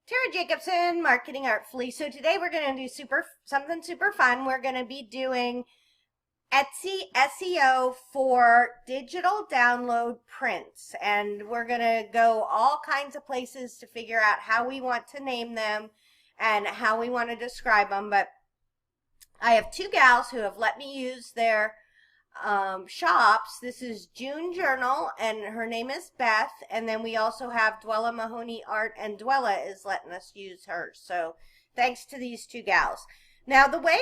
Tara Jacobson, Marketing Artfully. So today we're going to do something super fun. We're going to be doing Etsy SEO for digital download prints. And we're going to go all kinds of places to figure out how we want to name them and how we want to describe them. But I have two gals who have let me use their shops. This is June Journal, and her name is Beth. And then we also have Dwella Mahoney Art, and Dwella is letting us use hers. So thanks to these two gals. Now, the way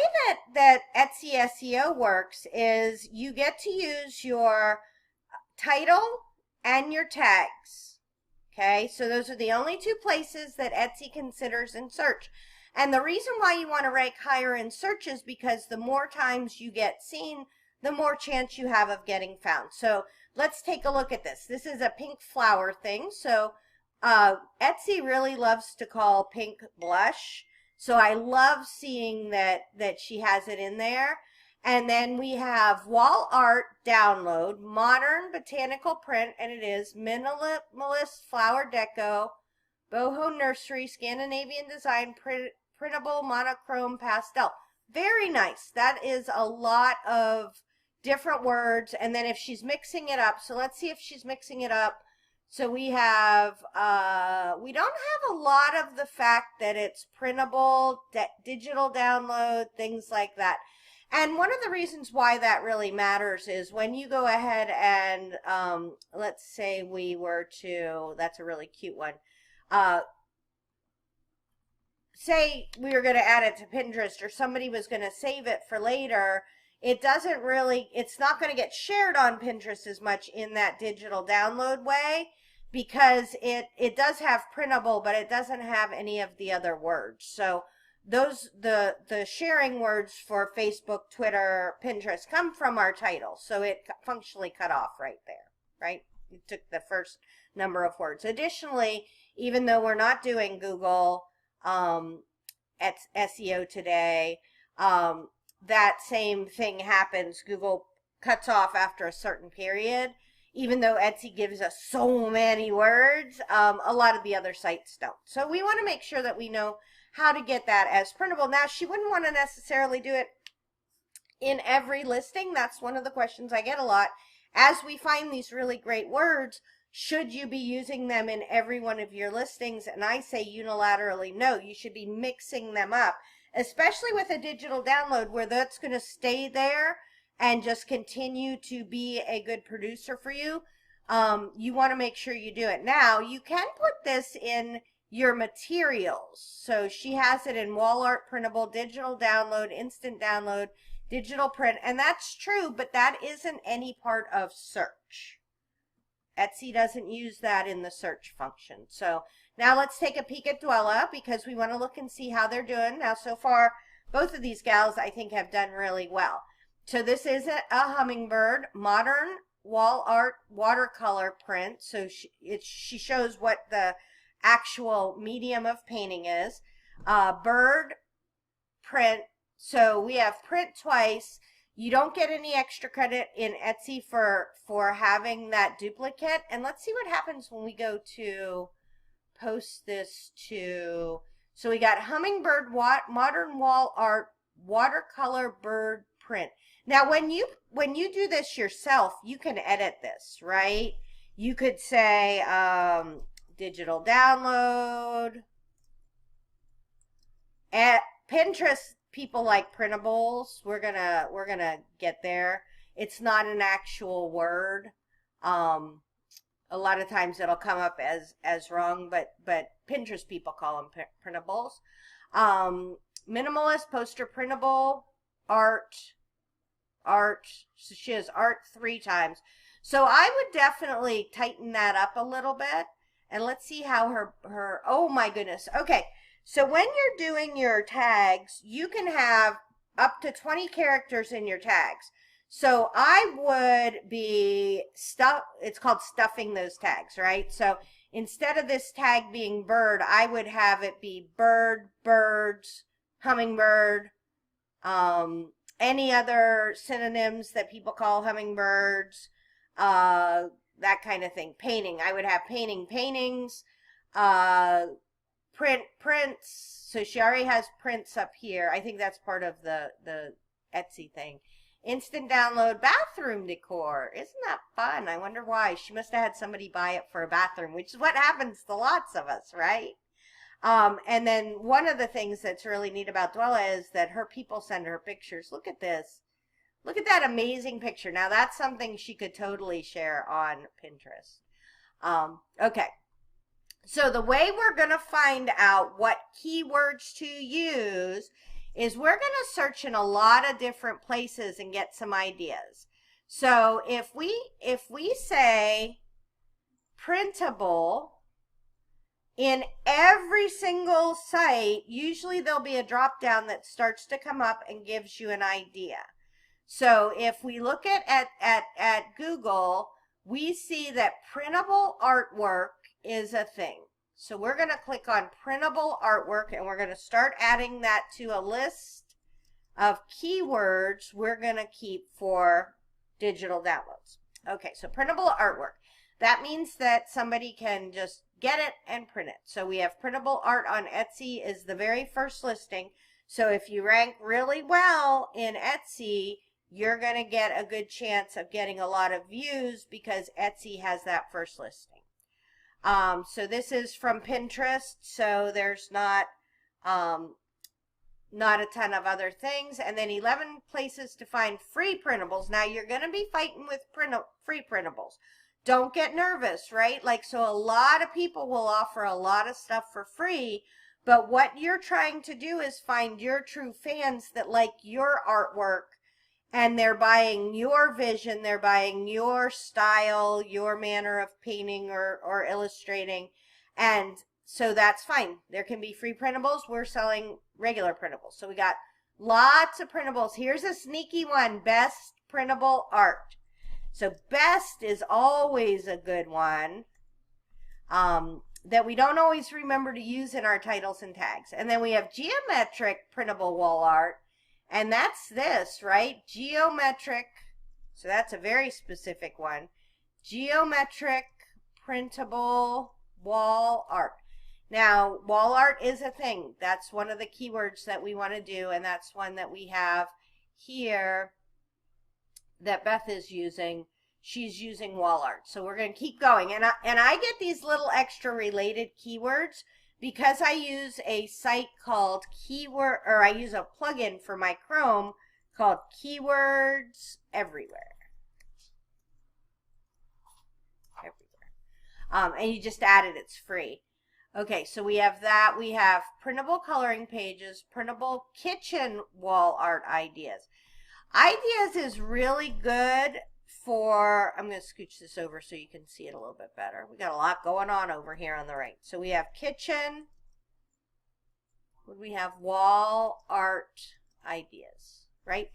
that Etsy SEO works is you get to use your title and your tags. Okay, so those are the only two places that Etsy considers in search. And the reason why you want to rank higher in search is because the more times you get seen, the more chance you have of getting found. So let's take a look at this. This is a pink flower thing. So Etsy really loves to call pink blush. So I love seeing that she has it in there. And then we have wall art download, modern botanical print, and it is minimalist flower deco, boho nursery, Scandinavian design, printable monochrome pastel. Very nice. That is a lot of different words. And then if she's mixing it up, so let's see if she's mixing it up. So we have, we don't have a lot of the fact that it's printable, digital download, things like that. And one of the reasons why that really matters is when you go ahead and, let's say we were to, that's a really cute one, say we were going to add it to Pinterest, or somebody was going to save it for later, it doesn't really, it's not going to get shared on Pinterest as much in that digital download way, because it does have printable, but it doesn't have any of the other words. So those, the sharing words for Facebook, Twitter, Pinterest come from our title. So it functionally cut off right there, right? You took the first number of words. Additionally, even though we're not doing Google SEO today, that same thing happens. Google cuts off after a certain period. Even though Etsy gives us so many words, a lot of the other sites don't. So we want to make sure that we know how to get that as printable. Now, she wouldn't want to necessarily do it in every listing. That's one of the questions I get a lot. As we find these really great words, should you be using them in every one of your listings? And I say unilaterally, no. You should be mixing them up, especially with a digital download where that's going to stay there and just continue to be a good producer for you. You want to make sure you do it. Now, you can put this in your materials. So she has it in wall art, printable, digital download, instant download, digital print. And that's true, but that isn't any part of search. Etsy doesn't use that in the search function. So now let's take a peek at Dwella, because we want to look and see how they're doing. Now, so far, both of these gals, I think, have done really well. So this is a hummingbird, modern wall art watercolor print. So she shows what the actual medium of painting is. Bird print. So we have print twice. You don't get any extra credit in Etsy for having that duplicate. And let's see what happens when we go to post this to, so we got hummingbird, modern wall art, watercolor bird print. Now, when you do this yourself, you can edit this, right? You could say digital download. At Pinterest, people like printables. We're gonna get there. It's not an actual word. A lot of times it'll come up as wrong, but Pinterest people call them printables. Minimalist, poster, printable, art. So she has art 3 times. So I would definitely tighten that up a little bit. And let's see how her, oh my goodness. Okay. So when you're doing your tags, you can have up to 20 characters in your tags. So I would be it's called stuffing those tags, right? So instead of this tag being bird, I would have it be bird, birds, hummingbird, any other synonyms that people call hummingbirds, that kind of thing. Painting, I would have painting, paintings, prints. So she already has prints up here. I think that's part of the Etsy thing. Instant download bathroom decor. Isn't that fun? I wonder why. She must have had somebody buy it for a bathroom, which is what happens to lots of us, right? And then one of the things that's really neat about Dwella is that her people send her pictures. Look at this. Look at that amazing picture. Now that's something she could totally share on Pinterest. Okay. So the way we're going to find out what keywords to use is we're going to search in a lot of different places and get some ideas. So if we say printable in every single site, usually there'll be a drop down that starts to come up and gives you an idea. So if we look at Google, we see that printable artwork is a thing. So we're going to click on printable artwork and we're going to start adding that to a list of keywords we're going to keep for digital downloads. Okay, so printable artwork. That means that somebody can just get it and print it. So we have printable art on Etsy is the very first listing. So if you rank really well in Etsy, you're going to get a good chance of getting a lot of views because Etsy has that first listing. So this is from Pinterest, so there's not a ton of other things. And then 11 places to find free printables. Now you're going to be fighting with free printables. Don't get nervous, right? Like, so a lot of people will offer a lot of stuff for free, but what you're trying to do is find your true fans that like your artwork and they're buying your vision, they're buying your style, your manner of painting or illustrating. And so that's fine. There can be free printables. We're selling regular printables. So we got lots of printables. Here's a sneaky one, best printable art. So best is always a good one that we don't always remember to use in our titles and tags. And then we have geometric printable wall art. And that's this, right? Geometric. So that's a very specific one. Geometric printable wall art. Now, wall art is a thing. That's one of the keywords that we want to do. And that's one that we have here that Beth is using. She's using wall art. So we're going to keep going. And I get these little extra related keywords because I use a site called Keyword, or I use a plugin for my Chrome called Keywords Everywhere. And you just add it, it's free. Okay, so we have that. We have printable coloring pages, printable kitchen wall art ideas. Ideas is really good for, I'm going to scooch this over so you can see it a little bit better. We got a lot going on over here on the right. So we have kitchen. We have wall art ideas, right?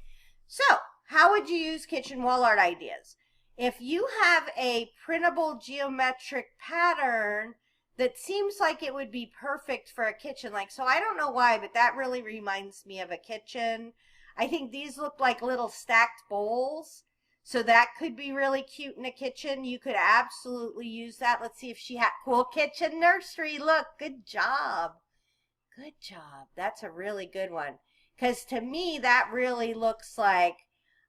So how would you use kitchen wall art ideas? If you have a printable geometric pattern that seems like it would be perfect for a kitchen, like, so I don't know why, but that really reminds me of a kitchen. I think these look like little stacked bowls. So that could be really cute in a kitchen. You could absolutely use that. Let's see if she had cool kitchen nursery. Look, good job. Good job. That's a really good one. Because to me, that really looks like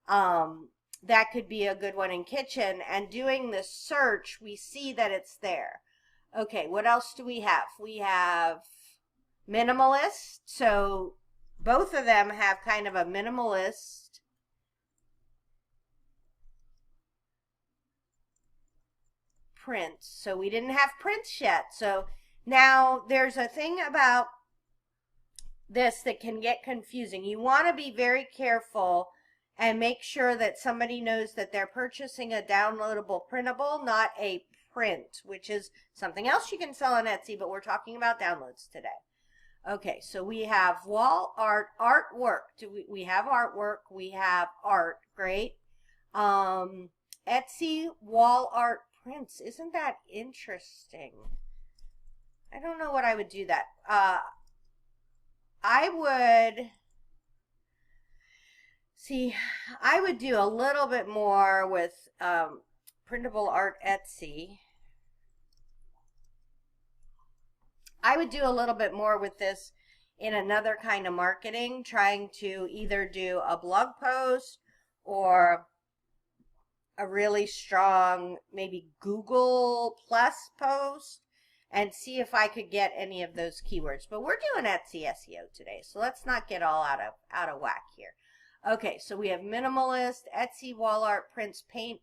that could be a good one in kitchen. And doing the search, we see that it's there. Okay, what else do we have? We have minimalist. So both of them have kind of a minimalist prints. So we didn't have prints yet. So now there's a thing about this that can get confusing. You want to be very careful and make sure that somebody knows that they're purchasing a downloadable printable, not a print, which is something else you can sell on Etsy, but we're talking about downloads today. Okay, so we have wall art, artwork. We have artwork, we have art, great. Etsy wall art prints. Isn't that interesting? I don't know what I would do that. I would do a little bit more with printable art Etsy. I would do a little bit more with this in another kind of marketing, trying to either do a blog post or a really strong maybe Google Plus post and see if I could get any of those keywords. But we're doing Etsy SEO today, so let's not get all out of whack here. Okay, so we have minimalist, Etsy wall art, prints, paint,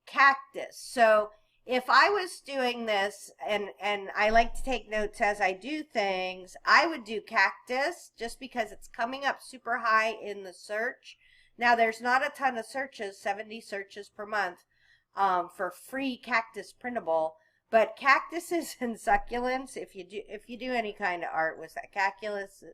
cactus. So if I was doing this, and I like to take notes as I do things, I would do cactus just because it's coming up super high in the search. Now there's not a ton of searches, 70 searches per month for free cactus printable, but cactuses and succulents, if you do any kind of art, was that cactuses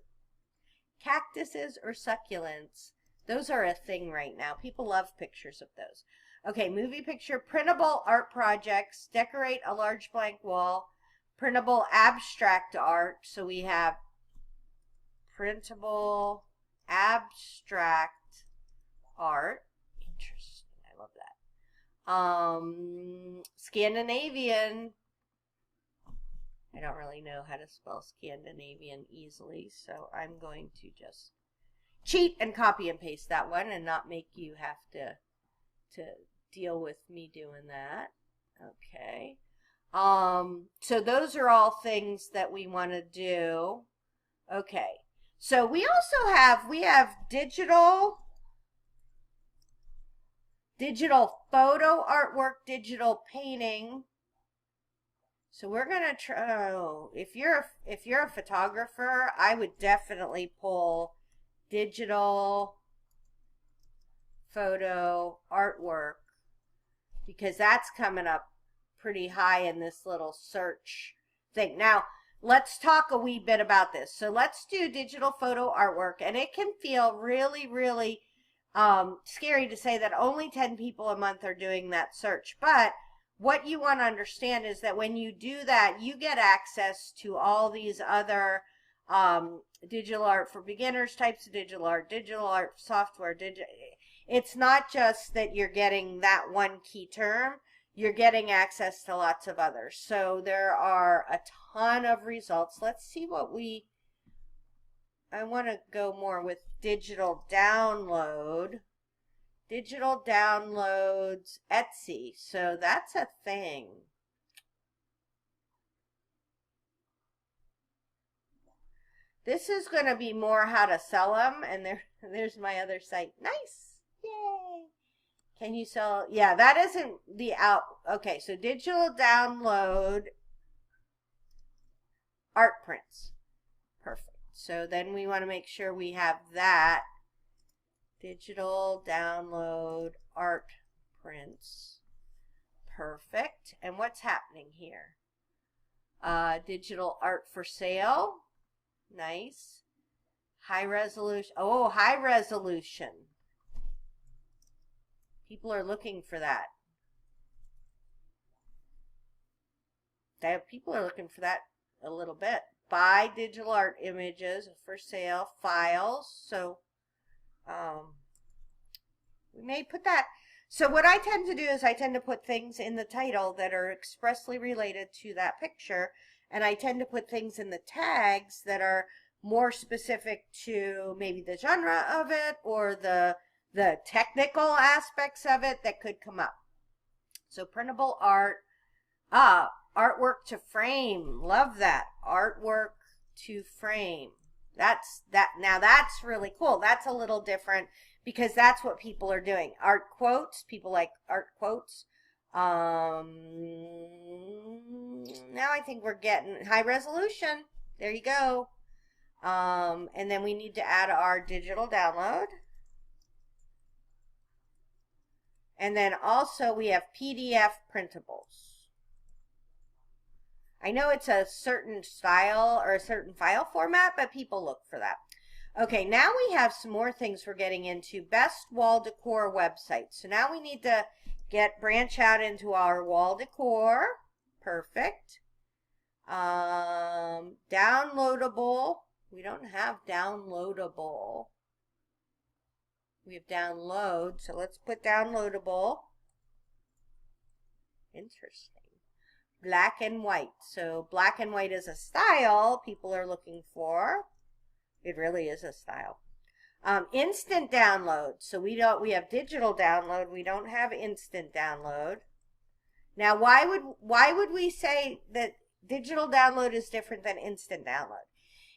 or succulents? Those are a thing right now. People love pictures of those. Okay, movie picture, printable art projects, decorate a large blank wall, printable abstract art. So we have printable abstract art. Interesting. I love that. Scandinavian. I don't really know how to spell Scandinavian easily, so I'm going to just cheat and copy and paste that one and not make you have to deal with me doing that. Okay. So those are all things that we want to do. Okay. So we also have digital photo artwork, digital painting. So we're going to try, if you're a photographer, I would definitely pull digital photo artwork because that's coming up pretty high in this little search thing. Now, let's talk a wee bit about this. So let's do digital photo artwork, and it can feel really, really scary to say that only 10 people a month are doing that search. But what you want to understand is that when you do that, you get access to all these other digital art for beginners types of digital art software. It's not just that you're getting that one key term, you're getting access to lots of others. So there are a ton of results. Let's see what I want to go more with digital download. Digital downloads Etsy. So that's a thing. This is going to be more how to sell them. And there's my other site. Nice. Yay. Can you sell? Yeah, that isn't the out. Okay, so digital download art prints. Perfect. So then we want to make sure we have that. Digital download art prints. Perfect. And what's happening here? Digital art for sale. Nice. High resolution. Oh, high resolution. People are looking for that. People are looking for that a little bit. Buy digital art images for sale. Files. So we may put that. So what I tend to do is I tend to put things in the title that are expressly related to that picture, and I tend to put things in the tags that are more specific to maybe the genre of it or the technical aspects of it that could come up. So printable art, artwork to frame, love that. Artwork to frame. Now that's really cool. That's a little different because that's what people are doing. Art quotes, people like art quotes. Now I think we're getting high resolution. There you go. And then we need to add our digital download. And then also we have PDF printables. I know it's a certain style or a certain file format, but people look for that. Okay, now we have some more things we're getting into. Best wall decor websites. So now we need to branch out into our wall decor. Perfect. Downloadable. We don't have downloadable. We have download. So let's put downloadable. Interesting. black and white. So black and white is a style people are looking for. It really is a style. Instant download. So we have digital download. We don't have instant download. Now, why would we say that digital download is different than instant download?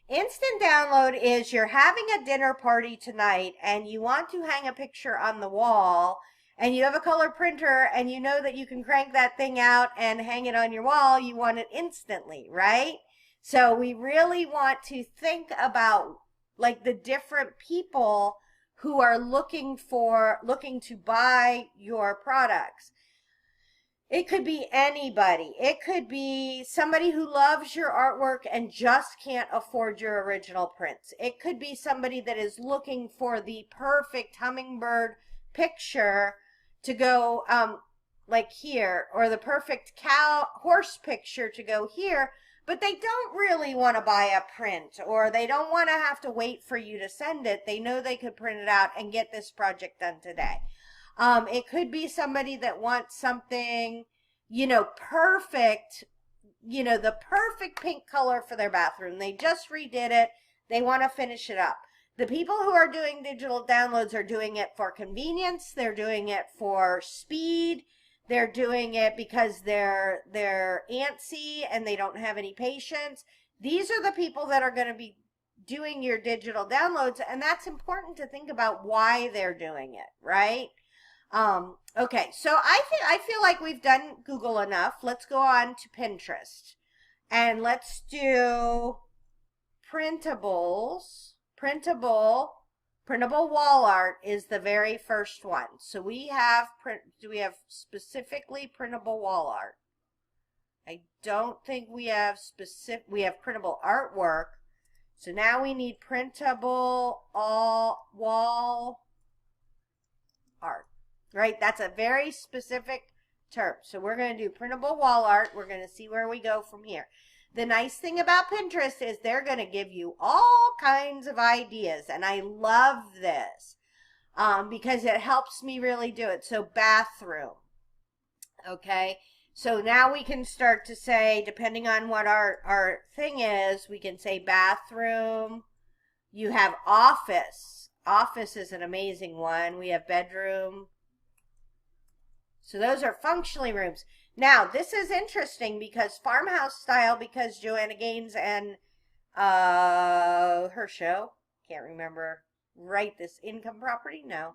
Instant download is you're having a dinner party tonight and you want to hang a picture on the wall and you have a color printer and you know that you can crank that thing out and hang it on your wall. You want it instantly, right? So we really want to think about like the different people who are looking to buy your products. It could be anybody. It could be somebody who loves your artwork and just can't afford your original prints. It could be somebody that is looking for the perfect hummingbird picture to go like here, or the perfect horse picture to go here, but they don't really want to buy a print, or they don't want to have to wait for you to send it. They know they could print it out and get this project done today. It could be somebody that wants something, perfect, the perfect pink color for their bathroom. They just redid it. They want to finish it up. The people who are doing digital downloads are doing it for convenience. They're doing it for speed. They're doing it because they're antsy and they don't have any patience. These are the people that are going to be doing your digital downloads, and that's important to think about why they're doing it, right? Okay, so I feel like we've done Google enough. Let's go on to Pinterest. And let's do printables. Printable wall art is the very first one. So we have do we have specifically printable wall art? I don't think we have we have printable artwork. So now we need printable wall art. Right? That's a very specific term. So we're going to do printable wall art. We're going to see where we go from here. The nice thing about Pinterest is they're going to give you all kinds of ideas. And I love this because it helps me really do it. So bathroom. Okay. So now we can start to say, depending on what our thing is, we can say bathroom. You have office. Office is an amazing one. We have bedroom. So those are functionally rooms. Now, this is interesting because farmhouse style, because Joanna Gaines and her show, can't remember, right, this income property? No.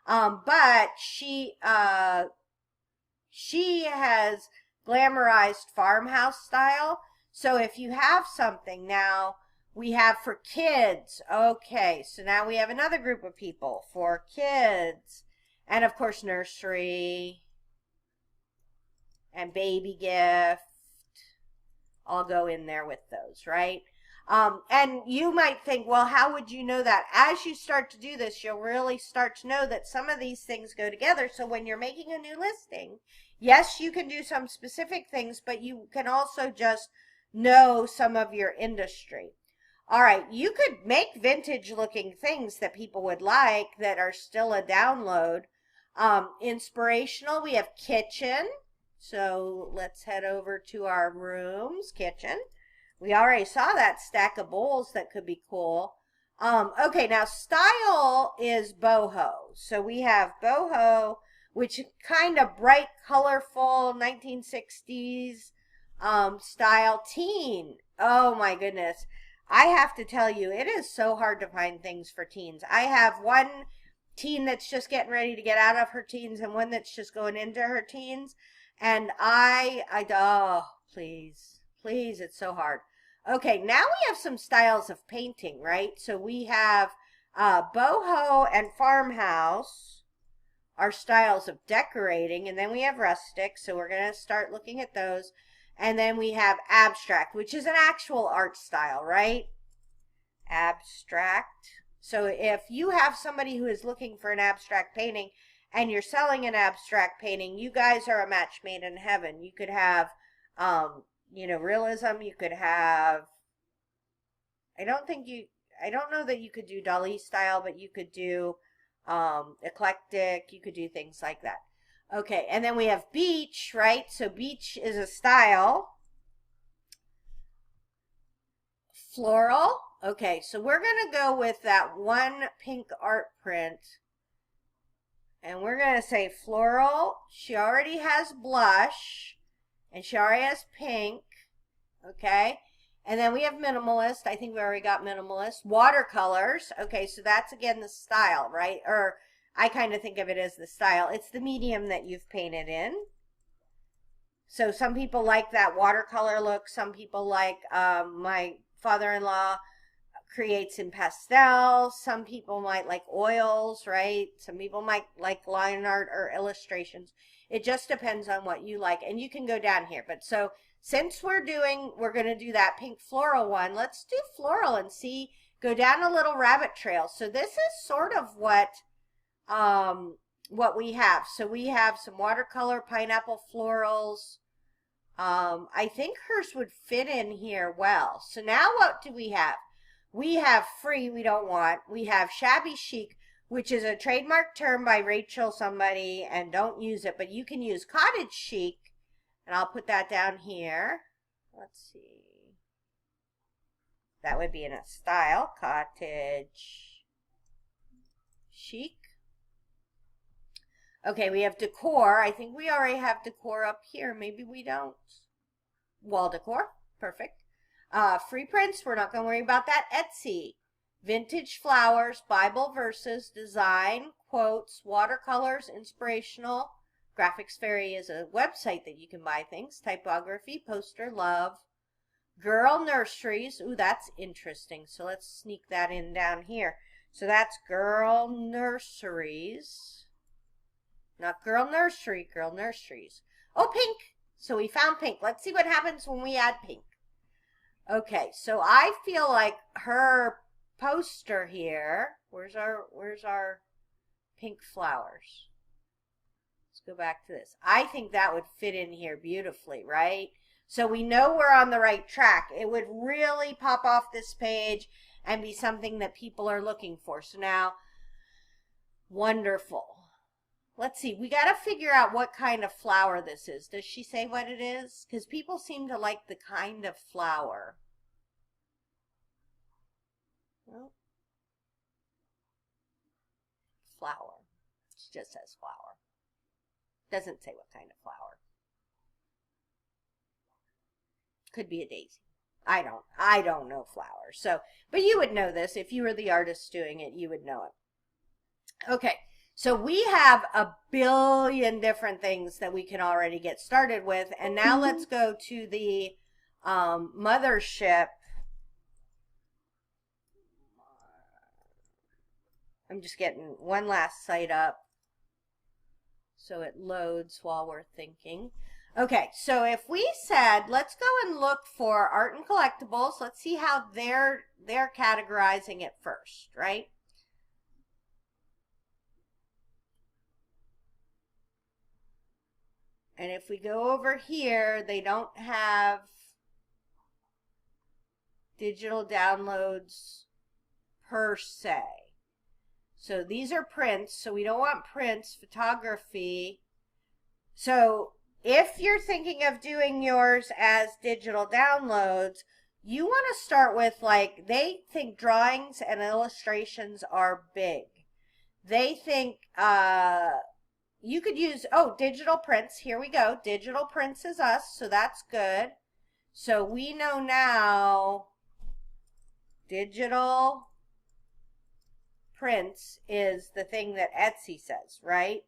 But she has glamorized farmhouse style. So if you have something now, we have for kids. Okay, so now we have another group of people for kids. And of course, nursery and baby gift all go in there with those, right? And you might think, well, how would you know that? As you start to do this, you'll really start to know that some of these things go together. So when you're making a new listing, yes, you can do some specific things, but you can also just know some of your industry. All right, you could make vintage looking things that people would like that are still a download. Inspirational, we have kitchen. So let's head over to our rooms, kitchen. We already saw that stack of bowls that could be cool. Okay, now style is boho. So we have boho, which is kind of bright, colorful, 1960s style. Teen. Oh my goodness. I have to tell you, it is so hard to find things for teens. I have one teen that's just getting ready to get out of her teens and one that's just going into her teens. And oh, please, it's so hard. Okay, now we have some styles of painting, right? So we have boho and farmhouse are styles of decorating, and then we have rustic, so we're going to start looking at those. And then we have abstract, which is an actual art style, right? Abstract. So if you have somebody who is looking for an abstract painting, and you're selling an abstract painting, you guys are a match made in heaven. You could have, realism. You could have, I don't know that you could do Dali style, but you could do eclectic. You could do things like that. Okay, and then we have beach, right? So beach is a style. Floral. Okay, so we're going to go with that one pink art print. And we're going to say floral. She already has blush. And she already has pink. Okay. And then we have minimalist. I think we already got minimalist. Watercolors. Okay, so that's again the style, right? Or I kind of think of it as the style. It's the medium that you've painted in. So some people like that watercolor look. Some people like my father-in-law creates in pastels. Some people might like oils, right? Some people might like line art or illustrations. It just depends on what you like. And you can go down here. But so since we're going to do that pink floral one, let's do floral and see, go down a little rabbit trail. So this is sort of what we have. So we have some watercolor pineapple florals. I think hers would fit in here well. So now what do we have? We have free, we don't want. We have shabby chic, which is a trademark term by Rachel somebody, and don't use it, but you can use cottage chic, and I'll put that down here. Let's see. That would be in a style, cottage chic. Okay, we have decor. I think we already have decor up here. Maybe we don't. Wall decor, perfect. Free prints, we're not going to worry about that. Etsy, vintage flowers, Bible verses, design, quotes, watercolors, inspirational. Graphics Fairy is a website that you can buy things. Typography, poster, love. Girl nurseries, ooh, that's interesting. So let's sneak that in down here. So that's girl nurseries. Not girl nursery, girl nurseries. Oh, pink. So we found pink. Let's see what happens when we add pink. Okay, so I feel like her poster here, where's our pink flowers? Let's go back to this. I think that would fit in here beautifully, right? So we know we're on the right track. It would really pop off this page and be something that people are looking for. So now, wonderful. Let's see, we got to figure out what kind of flower this is. Does she say what it is? Because people seem to like the kind of flower. Well, flower. It just says flower. Doesn't say what kind of flower. Could be a daisy. I don't know flowers. So, but you would know this. If you were the artist doing it, you would know it. Okay. So we have a billion different things that we can already get started with. And now let's go to the mothership. I'm just getting one last site up so it loads while we're thinking. Okay, so if we said, let's go and look for art and collectibles. Let's see how they're categorizing it first, right? And if we go over here, they don't have digital downloads per se. So these are prints, so we don't want prints, photography. So if you're thinking of doing yours as digital downloads, you want to start with, like, they think drawings and illustrations are big. They think, you could use, oh, digital prints. Here we go. Digital prints is us, so that's good. So we know now digital prints is the thing that Etsy says, right?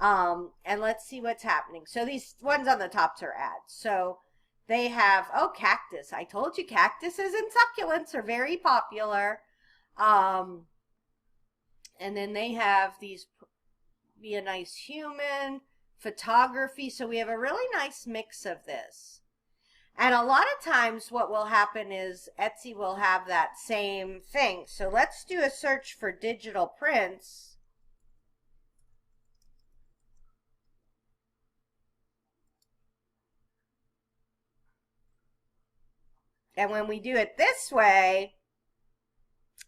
And let's see what's happening. So these ones on the tops are ads. So they have, oh, cactus. I told you cactuses and succulents are very popular. And then they have these, be a nice human, photography. So we have a really nice mix of this. And a lot of times what will happen is Etsy will have that same thing. So let's do a search for digital prints. And when we do it this way,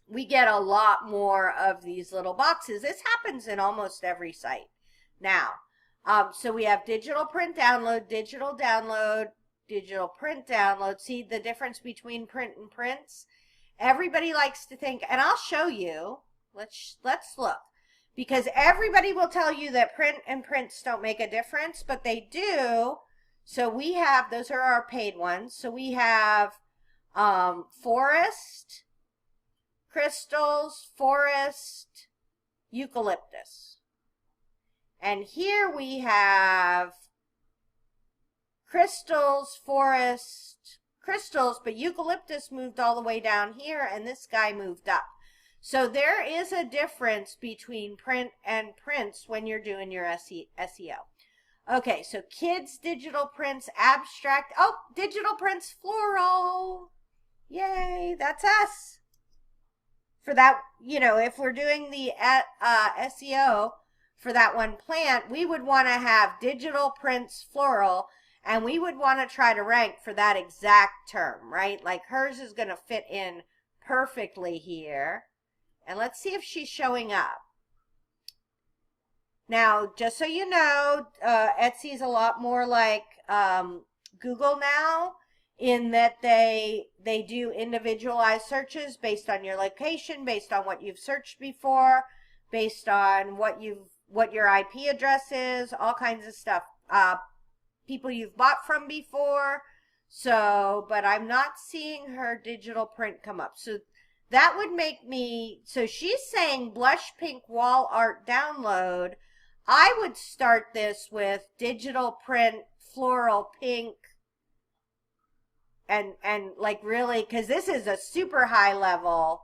we get a lot more of these little boxes. This happens in almost every site. Now, So we have digital print download, digital download, digital print download. See the difference between print and prints? Everybody likes to think, and I'll show you. Let's look. Because everybody will tell you that print and prints don't make a difference, but they do. So we have, those are our paid ones. So we have forest, crystals, forest, eucalyptus. And here we have crystals, forest, crystals, but eucalyptus moved all the way down here and this guy moved up. So there is a difference between print and prints when you're doing your SEO. Okay, so kids, digital prints, abstract. Oh, digital prints, floral. Yay, that's us. For that, you know, if we're doing the SEO for that one plant, we would want to have digital prints, floral, and we would want to try to rank for that exact term, right? Like hers is going to fit in perfectly here. And let's see if she's showing up. Now, just so you know, Etsy is a lot more like Google now, in that they do individualized searches based on your location, based on what you've searched before, based on what your IP address is, all kinds of stuff. People you've bought from before. So, but I'm not seeing her digital print come up. So that would make me, so she's saying blush pink wall art download. I would start this with digital print, floral pink, and like really, because this is a super high level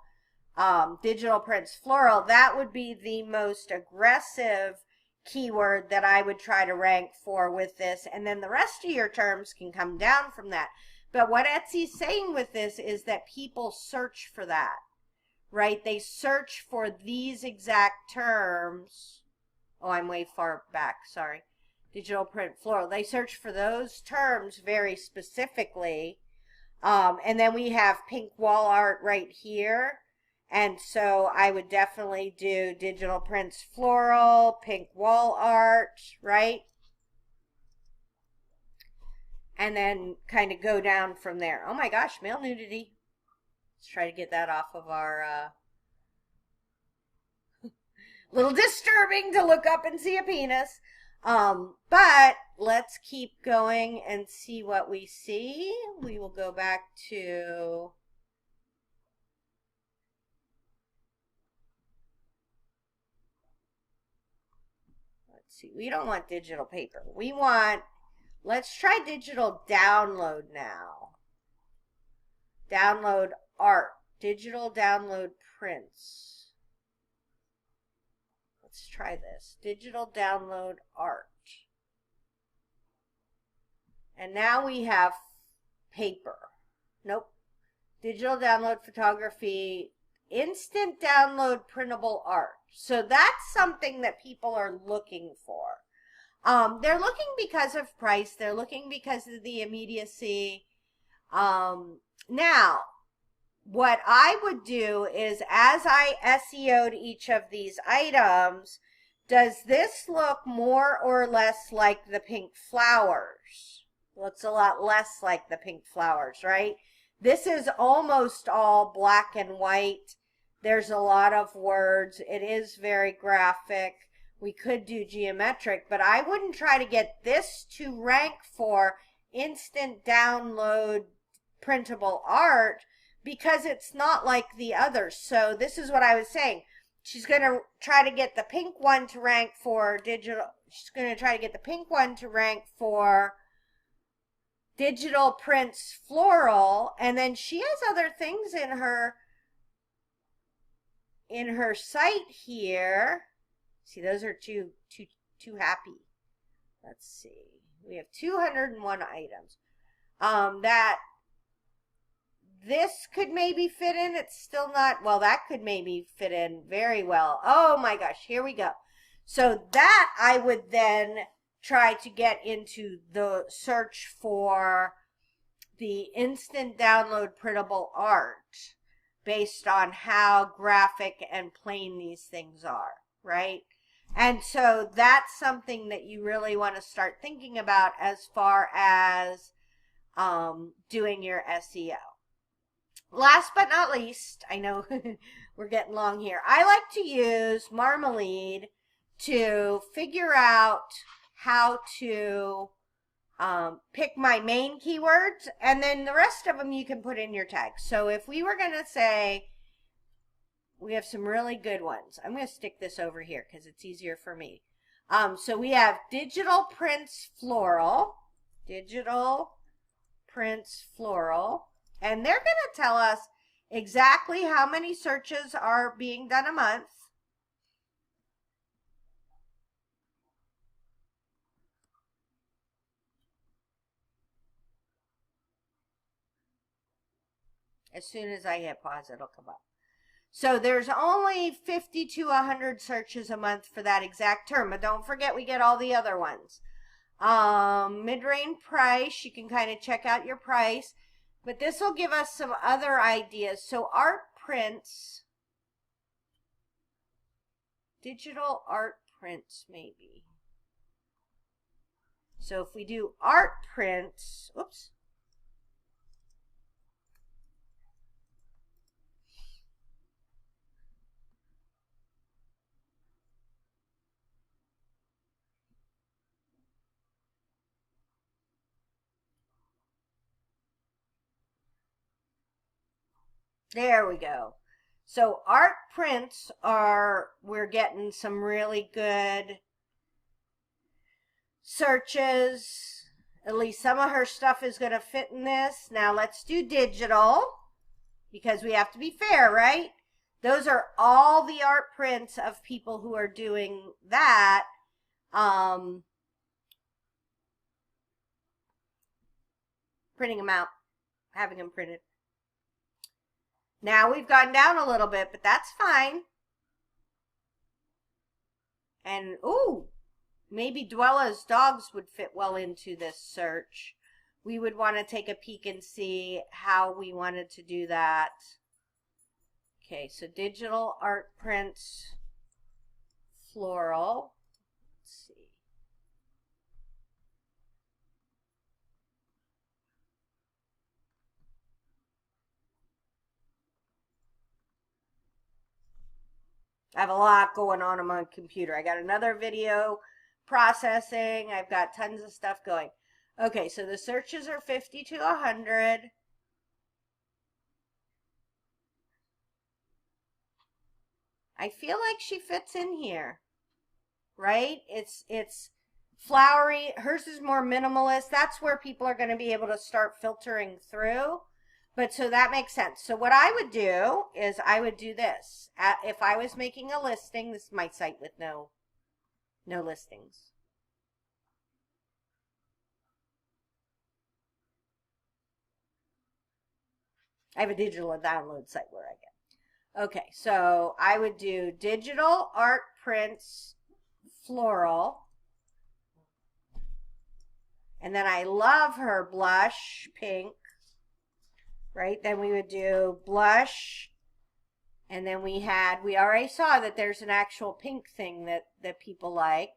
digital prints floral. That would be the most aggressive keyword that I would try to rank for with this. And then the rest of your terms can come down from that. But what Etsy's saying with this is that people search for that, right? They search for these exact terms. Oh, I'm way far back, sorry. Digital print floral. They search for those terms very specifically. And then we have pink wall art right here. And so I would definitely do digital prints floral, pink wall art, right? And then kind of go down from there. Oh my gosh, male nudity. Let's try to get that off of our... little disturbing to look up and see a penis. But let's keep going and see what we see. We will go back to... Let's see. We don't want digital paper. We want... Let's try digital download now. Download art. Digital download prints. Let's try this. Digital download art. And now we have paper. Nope. Digital download photography. Instant download printable art. So that's something that people are looking for. They're looking because of price. They're looking because of the immediacy. Now, what I would do is, as I SEO'd each of these items, does this look more or less like the pink flowers? Looks a lot less like the pink flowers, right? This is almost all black and white. There's a lot of words. It is very graphic. We could do geometric, but I wouldn't try to get this to rank for instant download printable art because it's not like the others. So this is what I was saying. She's going to try to get the pink one to rank for digital. She's going to try to get the pink one to rank for digital prints floral. And then she has other things in her site here. See, those are too happy. Let's see. We have 201 items. That this could maybe fit in. It's still not, well, that could maybe fit in very well. Oh my gosh, here we go. So that I would then try to get into the search for the instant download printable art based on how graphic and plain these things are, right? And so that's something that you really want to start thinking about as far as doing your SEO. Last but not least, I know we're getting long here. I like to use Marmalade to figure out how to pick my main keywords, and then the rest of them you can put in your tags. So if we were going to say, we have some really good ones. I'm going to stick this over here because it's easier for me. So we have digital prints floral, digital prints floral, and they're going to tell us exactly how many searches are being done a month. As soon as I hit pause, it'll come up. So there's only 50 to 100 searches a month for that exact term. But don't forget, we get all the other ones. Mid-range price, you can kind of check out your price. But this will give us some other ideas. So art prints, digital art prints maybe. So if we do art prints, oops. There we go. So art prints we're getting some really good searches. At least some of her stuff is going to fit in this. Now let's do digital because we have to be fair, right? Those are all the art prints of people who are doing that. Printing them out, having them printed. Now we've gone down a little bit, but that's fine. And, ooh, maybe Dwella's dogs would fit well into this search. We would want to take a peek and see how we wanted to do that. Okay, so digital art prints, floral. Let's see. I have a lot going on my computer. I got another video processing. I've got tons of stuff going. Okay, so the searches are 50 to 100. I feel like she fits in here, right? It's flowery. Hers is more minimalist. That's where people are going to be able to start filtering through. But so that makes sense. So what I would do is I would do this. If I was making a listing, this is my site with no listings. I have a digital download site where I get. Okay, so I would do digital art prints floral. And then I love her blush pink. Right? Then we would do blush. And then we already saw that there's an actual pink thing that people like.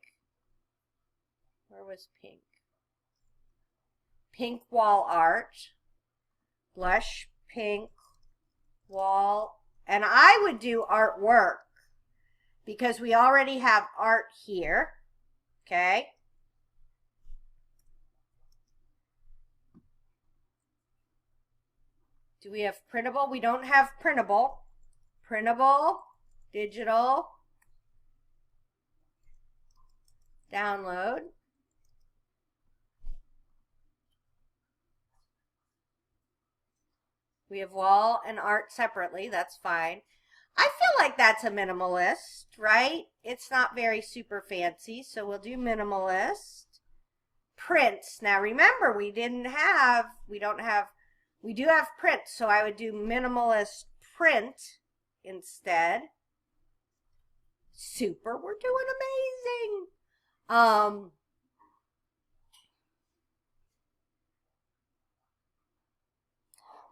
Where was pink? Pink wall art. Blush, pink, wall. And I would do artwork because we already have art here. Okay? Do we have printable? We don't have printable. Printable, digital, download. We have wall and art separately. That's fine. I feel like that's a minimalist, right? It's not very super fancy, so we'll do minimalist. Prints. Now remember, we do have print, so I would do minimalist print instead. Super, we're doing amazing.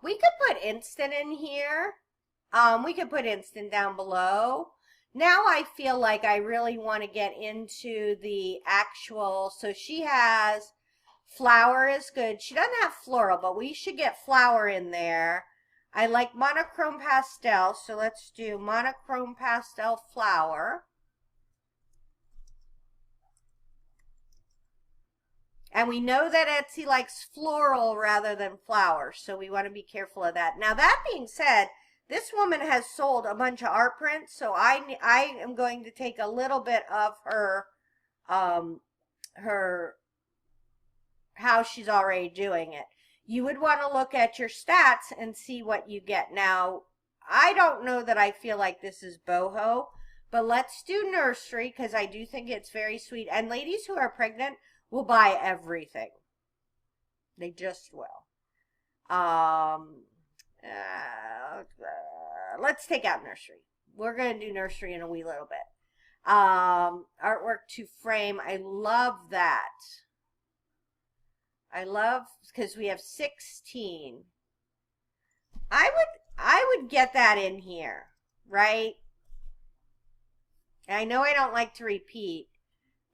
We could put instant in here. We could put instant down below. Now I feel like I really want to get into the actual, so she has flower is good. She doesn't have floral, but we should get flower in there. I like monochrome pastel, so let's do monochrome pastel flower. And we know that Etsy likes floral rather than flower, so we want to be careful of that. Now, that being said, this woman has sold a bunch of art prints, so I am going to take a little bit of her, her, how she's already doing it. You would want to look at your stats and see what you get. Now, I don't know that I feel like this is boho, but let's do nursery because I do think it's very sweet. And ladies who are pregnant will buy everything. They just will. Let's take out nursery. We're going to do nursery in a wee little bit. Artwork to frame. I love that. I love, because we have 16. I would get that in here, right? And I know I don't like to repeat,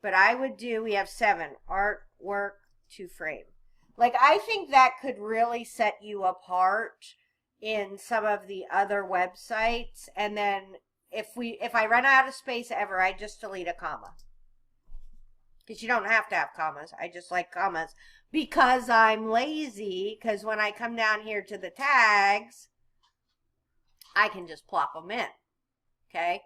but I would do, we have 7, artwork to frame. Like, I think that could really set you apart in some of the other websites. And then if I run out of space ever, I just delete a comma. Because you don't have to have commas. I just like commas. Because I'm lazy, because when I come down here to the tags, I can just plop them in. Okay?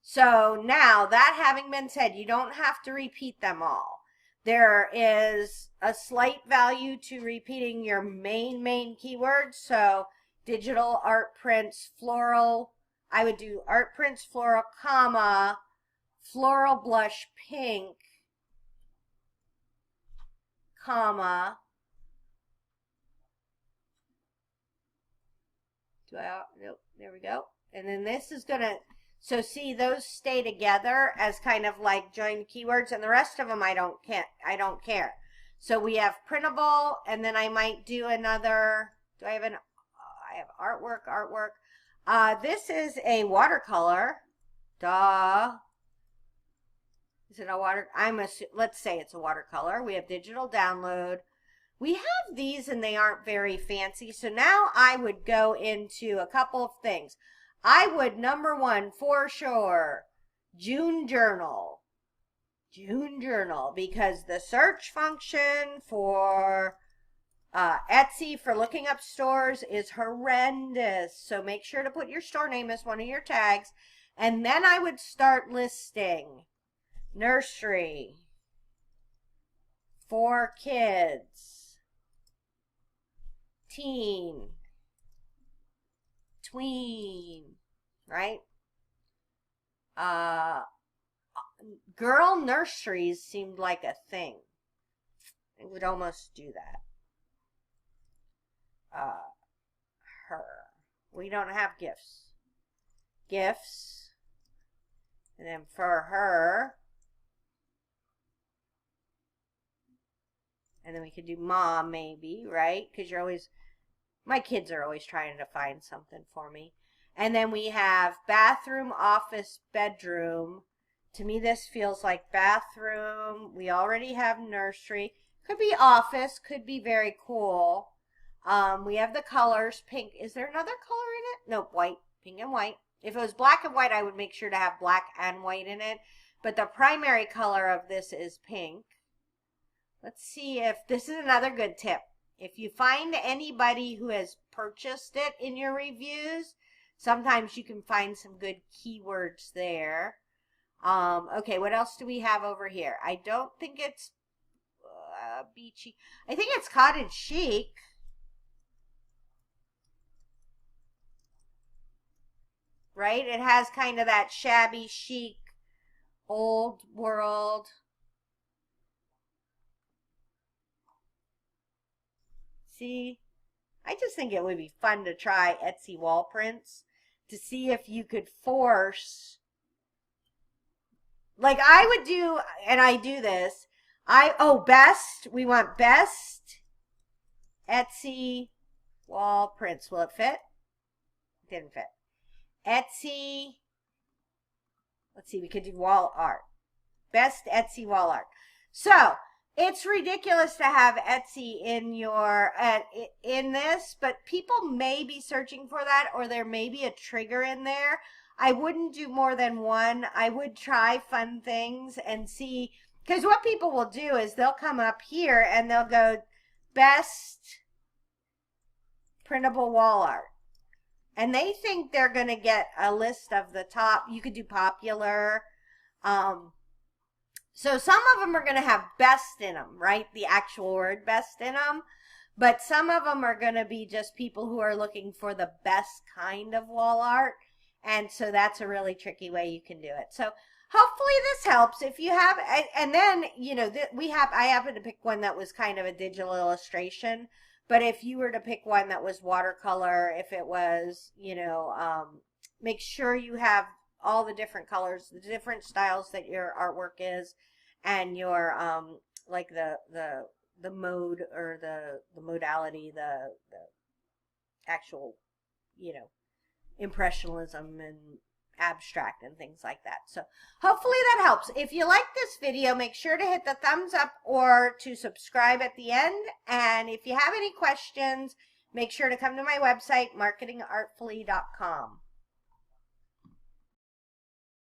So now, that having been said, you don't have to repeat them all. There is a slight value to repeating your main keywords. So digital art prints, floral. I would do art prints, floral, comma, floral blush pink, comma. Nope, there we go. And then this is going to, so see, those stay together as kind of like joined keywords, and the rest of them I don't care. So we have printable, and then I might do another, do I have an, I have artwork. This is a watercolor. Duh. Is it a water? Let's say it's a watercolor. We have digital download. We have these and they aren't very fancy. So now I would go into a couple of things. I would, number 1, for sure, June journal. June journal, because the search function for Etsy for looking up stores is horrendous. So make sure to put your store name as one of your tags. And then I would start listing nursery, for kids, teen, tween, right? Girl nurseries seemed like a thing. It would almost do that. Her. We don't have gifts. Gifts. And then for her. And then we could do mom maybe, right? Because you're always, my kids are always trying to find something for me. And then we have bathroom, office, bedroom. To me, this feels like bathroom. We already have nursery. Could be office. Could be very cool. We have the colors. Pink. Is there another color in it? Nope, white. Pink and white. If it was black and white, I would make sure to have black and white in it. But the primary color of this is pink. Let's see if this is another good tip. If you find anybody who has purchased it in your reviews, sometimes you can find some good keywords there. Okay, what else do we have over here? I don't think it's beachy. I think it's cottage chic. Right? It has kind of that shabby chic, old world. See, I just think it would be fun to try Etsy wall prints to see if you could force, like I would do, and I do this, best, we want best Etsy wall prints. Will it fit? Didn't fit. Etsy let's see, we could do wall art. Best Etsy wall art. So it's ridiculous to have Etsy in your in this, but people may be searching for that, or there may be a trigger in there. I wouldn't do more than one. I would try fun things and see, because what people will do is they'll come up here and they'll go best printable wall art. And they think they're going to get a list of the top. You could do popular. So some of them are going to have best in them, right? The actual word best in them. But some of them are going to be just people who are looking for the best kind of wall art. And so that's a really tricky way you can do it. So hopefully this helps. If you have, and then, you know, I happen to pick one that was kind of a digital illustration. But if you were to pick one that was watercolor, if it was, you know, make sure you have all the different colors, the different styles that your artwork is, and your like the mode or the modality, the actual, you know, impressionism and abstract and things like that. So hopefully that helps. If you like this video, make sure to hit the thumbs up or to subscribe at the end. And if you have any questions, make sure to come to my website, marketingartfully.com.